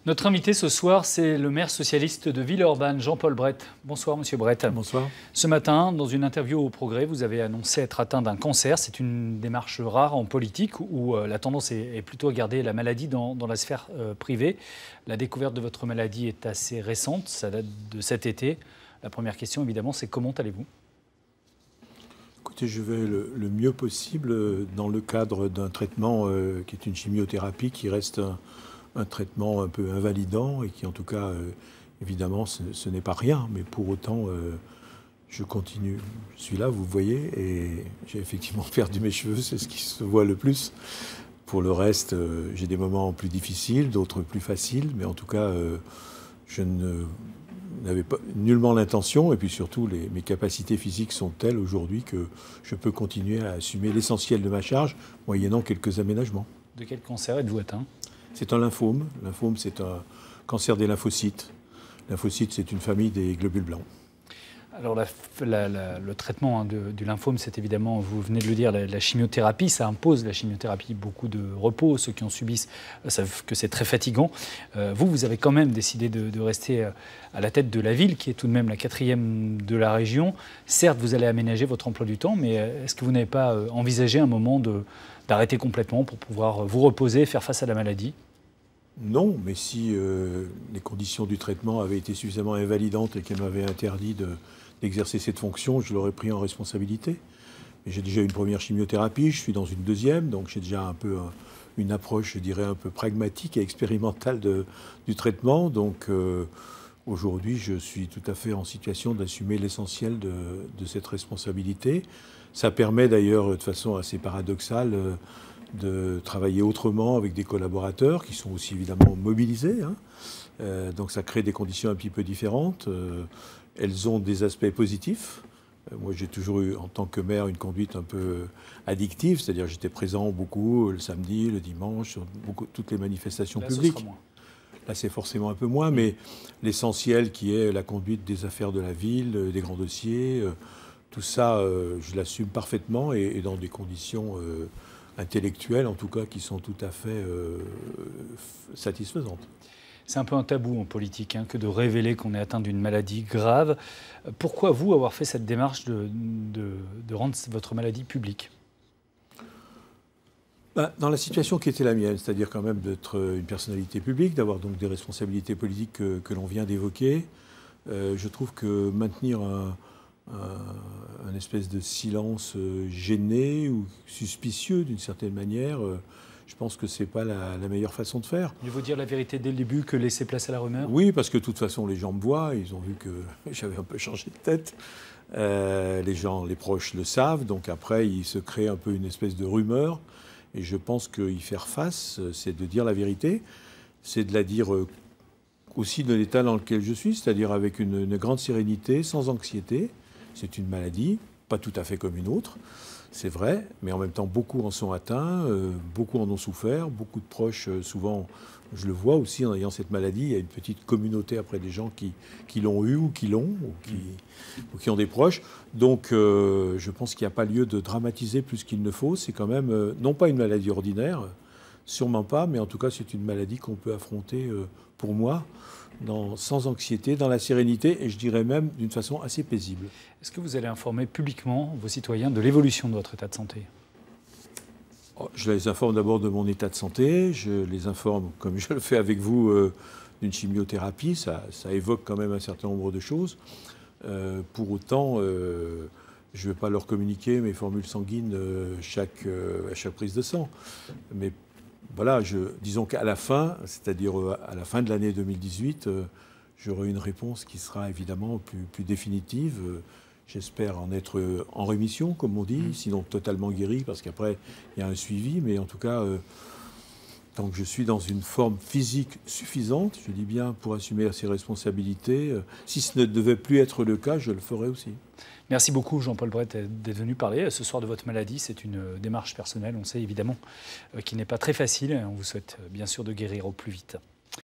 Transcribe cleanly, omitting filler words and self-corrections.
Notre invité ce soir, c'est le maire socialiste de Villeurbanne, Jean-Paul Brett. Bonsoir, monsieur Brett. Bonsoir. Ce matin, dans une interview au Progrès, vous avez annoncé être atteint d'un cancer. C'est une démarche rare en politique où la tendance est plutôt à garder la maladie dans la sphère privée. La découverte de votre maladie est assez récente, ça date de cet été. La première question, évidemment, c'est comment allez-vous ? Écoutez, je vais le mieux possible dans le cadre d'un traitement qui est une chimiothérapie qui reste un traitement un peu invalidant et qui, en tout cas, évidemment, ce n'est pas rien. Mais pour autant, je continue. Je suis là, vous voyez, et j'ai effectivement perdu mes cheveux, c'est ce qui se voit le plus. Pour le reste, j'ai des moments plus difficiles, d'autres plus faciles, mais en tout cas, je n'avais pas nullement l'intention, et puis surtout, mes capacités physiques sont telles aujourd'hui que je peux continuer à assumer l'essentiel de ma charge, moyennant quelques aménagements. De quel cancer êtes-vous atteint ? C'est un lymphome. Lymphome, c'est un cancer des lymphocytes. Lymphocytes, c'est une famille des globules blancs. Alors, le traitement du lymphome, c'est évidemment, vous venez de le dire, la chimiothérapie. Ça impose la chimiothérapie, beaucoup de repos. Ceux qui en subissent savent que c'est très fatigant. Vous avez quand même décidé de rester à la tête de la ville, qui est tout de même la 4e de la région. Certes, vous allez aménager votre emploi du temps, mais est-ce que vous n'avez pas envisagé un moment d'arrêter complètement pour pouvoir vous reposer et faire face à la maladie ? Non, mais si les conditions du traitement avaient été suffisamment invalidantes et qu'elles m'avaient interdit d'exercer cette fonction, je l'aurais pris en responsabilité. J'ai déjà une première chimiothérapie, je suis dans une deuxième, donc j'ai déjà un peu une approche, je dirais, un peu pragmatique et expérimentale du traitement. Donc aujourd'hui, je suis tout à fait en situation d'assumer l'essentiel de cette responsabilité. Ça permet d'ailleurs, de façon assez paradoxale, de travailler autrement avec des collaborateurs qui sont aussi évidemment mobilisés. Donc ça crée des conditions un petit peu différentes. Elles ont des aspects positifs. Moi, j'ai toujours eu, en tant que maire, une conduite un peu addictive, c'est-à-dire j'étais présent beaucoup le samedi, le dimanche, sur toutes les manifestations publiques. Ce sera moins. Là, c'est forcément un peu moins, mais l'essentiel qui est la conduite des affaires de la ville, des grands dossiers, tout ça, je l'assume parfaitement et dans des conditions intellectuelles, en tout cas, qui sont tout à fait satisfaisantes. C'est un peu un tabou en politique que de révéler qu'on est atteint d'une maladie grave. Pourquoi vous avoir fait cette démarche de rendre votre maladie publique ? Dans la situation qui était la mienne, c'est-à-dire quand même d'être une personnalité publique, d'avoir donc des responsabilités politiques que l'on vient d'évoquer, je trouve que maintenir un espèce de silence gêné ou suspicieux d'une certaine manière, je pense que ce n'est pas la meilleure façon de faire. Mieux vaut dire la vérité dès le début que laisser place à la rumeur ? Oui, parce que de toute façon, les gens me voient, ils ont vu que j'avais un peu changé de tête. Les proches le savent, donc après, il se crée un peu une espèce de rumeur. Et je pense qu'y faire face, c'est de dire la vérité, c'est de la dire aussi de l'état dans lequel je suis, c'est-à-dire avec une grande sérénité, sans anxiété. C'est une maladie, pas tout à fait comme une autre, c'est vrai, mais en même temps, beaucoup en sont atteints, beaucoup en ont souffert, beaucoup de proches, souvent, je le vois aussi en ayant cette maladie, il y a une petite communauté après des gens qui l'ont eu ou qui l'ont, ou qui ont des proches. Donc, je pense qu'il n'y a pas lieu de dramatiser plus qu'il ne faut. C'est quand même, non pas une maladie ordinaire, sûrement pas, mais en tout cas, c'est une maladie qu'on peut affronter, pour moi, sans anxiété, dans la sérénité, et je dirais même d'une façon assez paisible. Est-ce que vous allez informer publiquement vos citoyens de l'évolution de votre état de santé ? Je les informe d'abord de mon état de santé, je les informe, comme je le fais avec vous, d'une chimiothérapie, ça évoque quand même un certain nombre de choses. Pour autant, je ne vais pas leur communiquer mes formules sanguines à chaque prise de sang. Mais voilà, disons qu'à la fin, c'est-à-dire à la fin de l'année 2018, j'aurai une réponse qui sera évidemment plus définitive. J'espère en être en rémission, comme on dit, sinon totalement guéri, parce qu'après, il y a un suivi. Mais en tout cas, tant que je suis dans une forme physique suffisante, je dis bien pour assumer ses responsabilités, si ce ne devait plus être le cas, je le ferai aussi. Merci beaucoup Jean-Paul Brett d'être venu parler ce soir de votre maladie. C'est une démarche personnelle, on sait évidemment, qui n'est pas très facile. On vous souhaite bien sûr de guérir au plus vite.